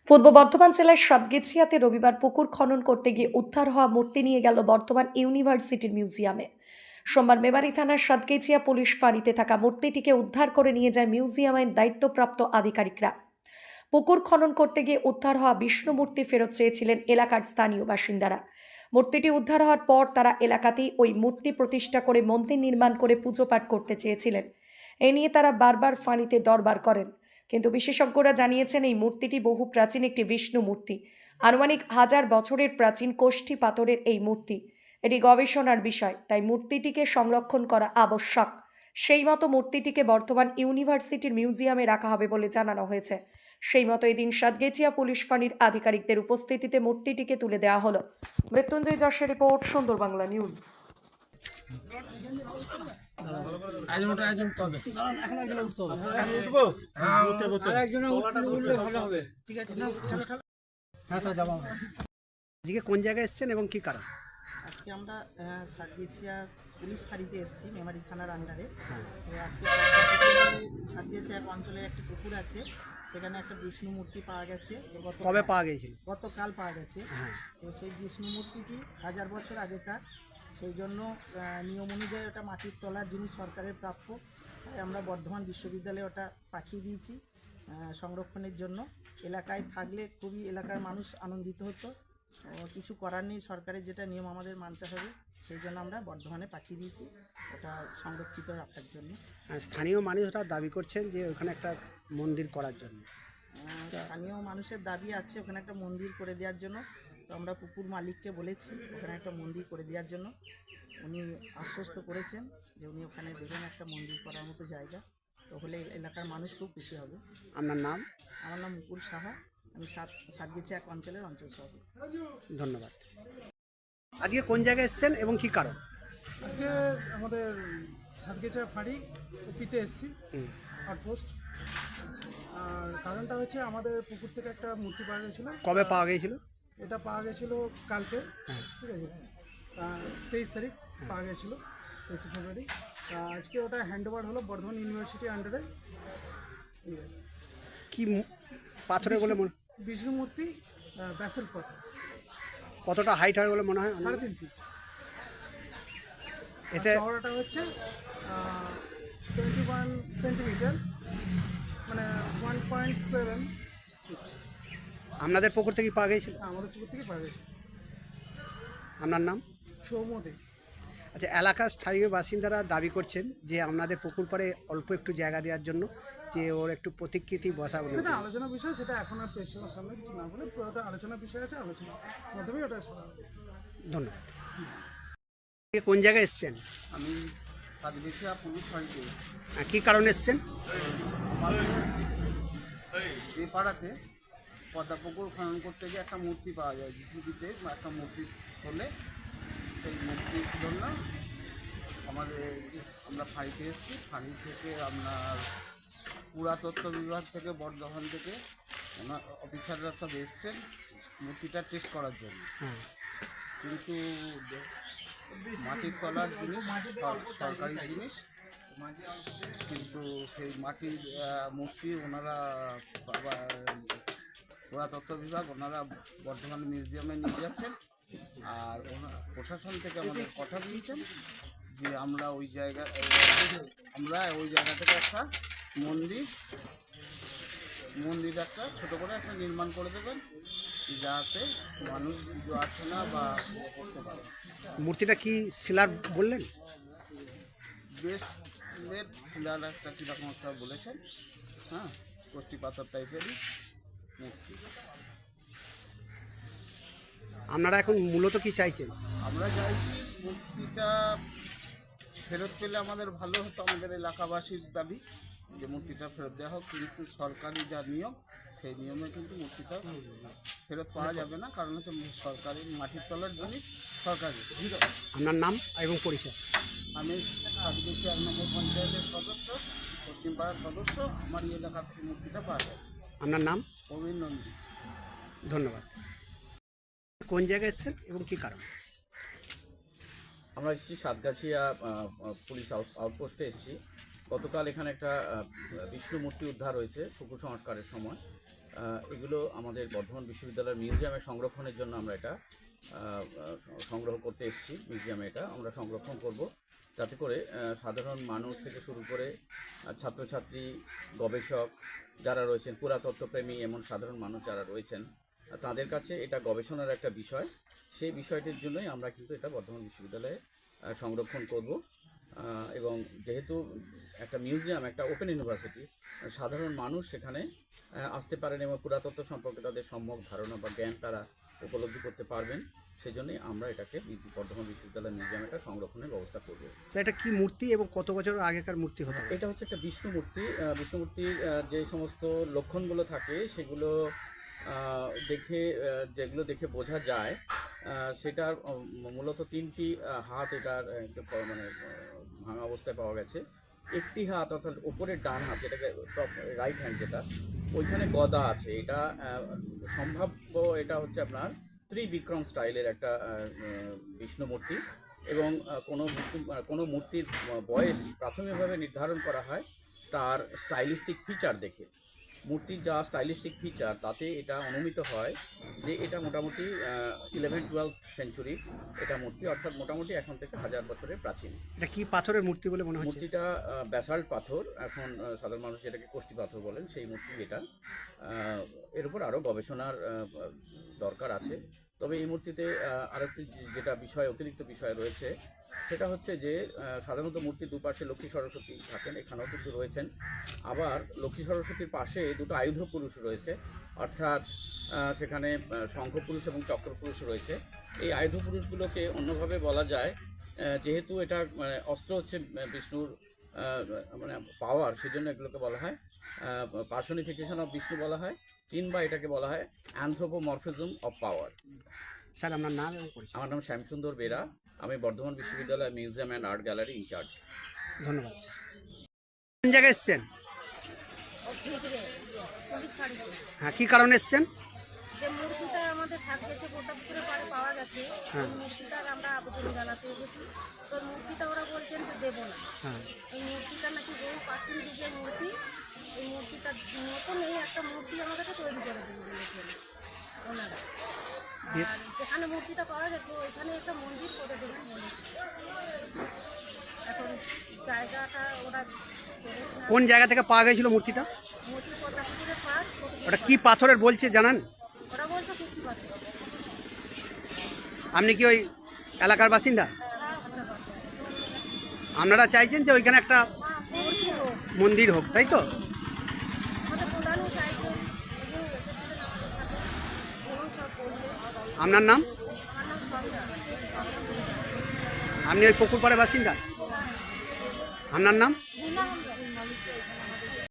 পূর্ব বর্ধমান জেলার সাতগেছিয়াতে রবিবার পুকুর খনন করতে গিয়ে উদ্ধার হওয়া মূর্তি নিয়ে গেল বর্ধমান ইউনিভার্সিটির মিউজিয়ামে। সোমবার মেমারি থানার সাতগেছিয়া পুলিশ ফাঁড়িতে থাকা মূর্তিটিকে উদ্ধার করে নিয়ে যায় মিউজিয়ামের দায়িত্বপ্রাপ্ত আধিকারিকরা। পুকুর খনন করতে গিয়ে উদ্ধার হওয়া বিষ্ণু মূর্তি ফেরত চেয়েছিলেন এলাকার স্থানীয় বাসিন্দারা। মূর্তিটি উদ্ধার হওয়ার পর তারা এলাকাতেই ওই মূর্তি প্রতিষ্ঠা করে মন্দির নির্মাণ করে পুজো পাঠ করতে চেয়েছিলেন। এ নিয়ে তারা বারবার ফাঁড়িতে দরবার করেন, কিন্তু বিশেষজ্ঞরা জানিয়েছেন এই মূর্তিটি বহু প্রাচীন একটি বিষ্ণু মূর্তি। আনুমানিক 1000 বছরের প্রাচীন কোষ্ঠী পাথরের এই মূর্তি। এটি গবেষণার বিষয়, তাই মূর্তিটিকে সংরক্ষণ করা আবশ্যক। সেই মতো মূর্তিটিকে বর্তমান ইউনিভার্সিটির মিউজিয়ামে রাখা হবে বলে জানানো হয়েছে। সেই মতো এদিন সাতগেছিয়া পুলিশ ফাঁড়ির আধিকারিকদের উপস্থিতিতে মূর্তিটিকে তুলে দেওয়া হলো। মৃত্যুঞ্জয় যশের রিপোর্ট, সুন্দর বাংলা নিউজ। আজকে কোন জায়গায় এসেছেন এবং কি কারণ? আজকে আমরা সাতগেছিয়া পুলিশ ফাঁড়িতে এসেছি মেমারি থানার আন্ডারে। আজকে সাতগেছিয়া এক অঞ্চলের একটি পুকুর আছে, সেখানে একটা বিষ্ণু মূর্তি পাওয়া গেছে। কবে পাওয়া গিয়েছিল? গতকাল পাওয়া গেছে। হ্যাঁ। তো সেই বিষ্ণু মূর্তিটি 1000 বছর আগেকার, সেই জন্য নিয়ম অনুযায়ী ওটা মাটির তলার জিনিস, সরকারের প্রাপ্য। তাই আমরা বর্ধমান বিশ্ববিদ্যালয়ে ওটা পাঠিয়ে দিয়েছি সংরক্ষণের জন্য। এলাকায় থাকলে খুবই এলাকার মানুষ আনন্দিত হতো। কিছু করার নেই, সরকারের যেটা নিয়ম আমাদের মানতে হবে, সেই জন্য আমরা বর্ধমানে পাঠিয়ে দিয়েছি ওটা সংরক্ষিত রাখার জন্য। স্থানীয় মানুষরা দাবি করছেন যে ওখানে একটা মন্দির করার জন্য। স্থানীয় মানুষের দাবি আছে ওখানে একটা মন্দির করে দেওয়ার জন্য। তো আমরা পুকুর মালিককে বলেছি ওখানে একটা মন্দির করে দেওয়ার জন্য। উনি আশ্বস্ত করেছেন যে উনি ওখানে দেবেন একটা মন্দির করার মতো জায়গা। তো হলে এলাকার মানুষ খুব খুশি হবে। আপনার নাম? আমার নাম মুকুল সাহা, আমি সাতগেছিয়া এক অঞ্চলের অঞ্চল সভাপতি। ধন্যবাদ। আজকে কোন জায়গায় এসেছেন এবং কি কারণ? আজকে আমাদের সাতগেছিয়া ফাঁড়ি ওপিতে এসেছি, আউটপোস্ট। আর কারণটা হচ্ছে আমাদের পুকুর থেকে একটা মূর্তি পাওয়া গেছিলো। কবে পাওয়া গিয়েছিল? এটা পাওয়া গেছিলো কালকে, ঠিক আছে, 23 তারিখ পাওয়া গেছিলো, 23 ফেব্রুয়ারি। আজকে ওটা হ্যান্ড ওভার হলো বর্ধমান ইউনিভার্সিটি আন্ডারে। কি পাথরে বলে মনে? বিষ্ণু মূর্তি, ব্যাসেল পাথর। কতটা হাইট হয় বলে মনে হয়? 3.5 ফিট। এতে চওড়াটা হচ্ছে 21 সেন্টিমিটার, মানে 1.7 ফিট। আপনাদের পুকুর থেকে পাওয়া গিয়েছিল? আমাদের পুকুর থেকে পাওয়া গেছে। আপনার নাম? সৌমদে। আচ্ছা, এলাকার স্থানীয় বাসিন্দারা দাবি করছেন যে আপনাদের পুকুর পাড়ে অল্প একটু জায়গা দেওয়ার জন্য, যে ওর একটু প্রতিকৃতি বসাবো। সেটা আলোচনার বিষয়, সেটা এখন আর প্রেসের সামনে কিছু না বলে ওটা আলোচনার বিষয় আছে, আলোচনার মাধ্যমে ওটা করা হবে। ধন্যবাদ। কোন জায়গায় এসেছেন? আমি সাতগেছিয়া পুলিশ ফাঁড়িতে কি কারণে এসেছেন? এই পাড়াতে পদ্মা পুকুর খনন করতে গিয়ে একটা মূর্তি পাওয়া যায়, জিসিবিতে একটা মূর্তি তোলে। সেই মূর্তির জন্য আমরা ফাঁড়িতে এসেছি। ফাঁড়ি থেকে আপনার পুরাতত্ত্ব বিভাগ থেকে, বর্ধমান থেকে ওনার অফিসাররা সব এসছেন মূর্তিটা টেস্ট করার জন্য। কিন্তু মাটির তলার জিনিস, সরকারি জিনিস, কিন্তু সেই মাটির মূর্তি ওনারা পুরাতত্ত্ব বিভাগ ওনারা বর্ধমান মিউজিয়ামে নিয়ে যাচ্ছেন। আর প্রশাসন থেকে আমাদের কথা দিয়েছেন যে আমরা ওই জায়গা থেকে একটা মন্দির একটা ছোট করে একটা নির্মাণ করে দেবেন, যাতে মানুষ পুজো অর্চনা বা করতে পারে। মূর্তিটা কি শিলার বললেন? বেশ লেট শিলার একটা কীরকম একটা বলেছেন। হ্যাঁ, কষ্টি পাথর টাইপেরই মূর্তি। আপনারা এখন মূলত কি চাইছেন? আমরা চাইছি মূর্তিটা ফেরত পেলে আমাদের ভালো হতো। আমাদের এলাকাবাসীর দাবি যে মূর্তিটা ফেরত দেওয়া হোক, কিন্তু সরকারি যা নিয়ম সেই নিয়মে কিন্তু মূর্তিটা ফেরত পাওয়া যাবে না, কারণ হচ্ছে সরকারি মাটির তলার জিনিস, সরকারি। আপনার নাম এবং পরিচয়? আমি সাতগেছিয়া 1 নম্বর পঞ্চায়েতের সদস্য, পশ্চিমপাড়ার সদস্য। আমার এই এলাকা থেকে মূর্তিটা পাওয়া গেছে। আপনার নাম? প্রবীণ নন্দী। ধন্যবাদ। কোন জায়গায় এসেছেন এবং কি কারণ? আমরা এসেছি সাতগাছিয়া পুলিশ আউটপোস্টে এসেছি। গতকাল এখানে একটা বিষ্ণু মূর্তি উদ্ধার হয়েছে পুকুর সংস্কারের সময়। এগুলো আমাদের বর্ধমান বিশ্ববিদ্যালয়ের মিউজিয়ামে সংরক্ষণের জন্য আমরা এটা সংগ্রহ করতে এসেছি। মিউজিয়ামে এটা আমরা সংরক্ষণ করব, যাতে করে সাধারণ মানুষ থেকে শুরু করে ছাত্রছাত্রী, গবেষক যারা রয়েছেন, পুরাতত্ত্বপ্রেমী এমন সাধারণ মানুষ যারা রয়েছেন, তাদের কাছে এটা গবেষণার একটা বিষয়। সেই বিষয়টির জন্যই আমরা কিন্তু এটা বর্ধমান বিশ্ববিদ্যালয়ে সংরক্ষণ করব। এবং যেহেতু একটা মিউজিয়াম, একটা ওপেন ইউনিভার্সিটি, সাধারণ মানুষ সেখানে আসতে পারেন এবং পুরাতত্ত্ব সম্পর্কে তাদের সম্যক ধারণা বা জ্ঞান তারা উপলব্ধি করতে পারবেন। সেজন্যই আমরা এটাকে বর্ধমান বিশ্ববিদ্যালয় মিউজিয়ামে এটা সংরক্ষণের ব্যবস্থা করব। স্যার, এটা কি মূর্তি এবং কত বছর আগেকার মূর্তি হতে পারে? এটা হচ্ছে একটা বিষ্ণু মূর্তি। বিষ্ণু মূর্তির যে সমস্ত লক্ষণগুলো থাকে সেগুলো যেগুলো দেখে বোঝা যায়, সেটার মূলত 3টি হাত এটার মানে ভাঙা অবস্থায় পাওয়া গেছে। একটি হাত অর্থাৎ ওপরের ডান হাত, যেটাকে রাইট হ্যান্ড, যেটা ওইখানে গদা আছে। এটা সম্ভাব্য এটা হচ্ছে আপনার ত্রিবিক্রম স্টাইলের একটা বিষ্ণু মূর্তি। এবং কোনো মূর্তির বয়স প্রাথমিকভাবে নির্ধারণ করা হয় তার স্টাইলিস্টিক ফিচার দেখে। মূর্তির যা স্টাইলিস্টিক ফিচার, তাতে এটা অনুমিত হয় যে এটা মোটামুটি 11-12 সেঞ্চুরি এটা মূর্তি, অর্থাৎ মোটামুটি এখন থেকে 1000 বছরের প্রাচীন। এটা কি পাথরের মূর্তি বলে মনে হচ্ছে? মূর্তিটা ব্যাসাল্ট পাথর, এখন সাধারণ মানুষ যেটাকে কোষ্টি পাথর বলেন, সেই মূর্তি এটা। এর উপর আরও গবেষণার দরকার আছে। তবে এই মূর্তিতে আরেকটি যেটা অতিরিক্ত বিষয় রয়েছে, সেটা হচ্ছে যে সাধারণত মূর্তির দুপাশে লক্ষ্মী সরস্বতী থাকেন, এখানেও কিন্তু রয়েছেন। আবার লক্ষ্মী সরস্বতীর পাশে দুটো আয়ুধ পুরুষ রয়েছে, অর্থাৎ সেখানে শঙ্খ পুরুষ এবং চক্র পুরুষ রয়েছে। এই আয়ুধ পুরুষগুলোকে অন্যভাবে বলা যায়, যেহেতু এটা মানে অস্ত্র হচ্ছে বিষ্ণুর মানে পাওয়ার, সেজন্য এগুলোকে বলা হয় পার্সনিফিকেশন অফ বিষ্ণু বলা হয়, কিংবা এটাকে বলা হয় অ্যানথ্রোপোমরফিজম অফ পাওয়ার। স্যার, আপনার নাম এবং পরিচয়? আমার নাম শ্যামসুন্দর বেরা, আমি বর্ধমান বিশ্ববিদ্যালয় museum and art gallery incharge. ধন্যবাদ। কোন জায়গায় এসছেন? হ্যাঁ, কি কারণে এসছেন? যে মূর্তিটা আমাদের থাকতেছে প্রতাপপুরে পাড়ে পাওয়া গেছে, হ্যাঁ। এই মূর্তিটার আমরা আবেদন জানাতে গেছি। তো মূর্তিটা ওরা বলছেন যে দেবো না। হ্যাঁ। এই মূর্তিটা নাকি বহু প্রাচীন যুগের মূর্তি, এই মূর্তিটার মতন এই একটা মূর্তি আমাদেরকে তৈরি করে দিয়ে বলেছেন ওনারা। আর যেখানে মূর্তিটা পাওয়া গেছে ওইখানে একটা মন্দির করে দেবেন বলেছে। এখন জায়গাটা ওরা কোন জায়গা থেকে পাওয়া গেছিল মূর্তিটা? মূর্তি প্রতাপপুরে পাড়, ওটা কি পাথরের বলছে জানান? ওরা বলছে কুচি পাশে। আপনি কি ওই এলাকার বাসিন্দা? আপনারা চাইছেন যে ওইখানে একটা মূর্তি হোক, মন্দির হোক, তাই তো? আমাদের প্রধানও চাইছেন এবং এসেছিলেন আমাদের সাথে এবং সব বললেন। আপনার নাম? আমার নাম সন্ধ্যা। আপনি ওই পুকুরপাড়ের বাসিন্দা? আপনার নাম? বিনা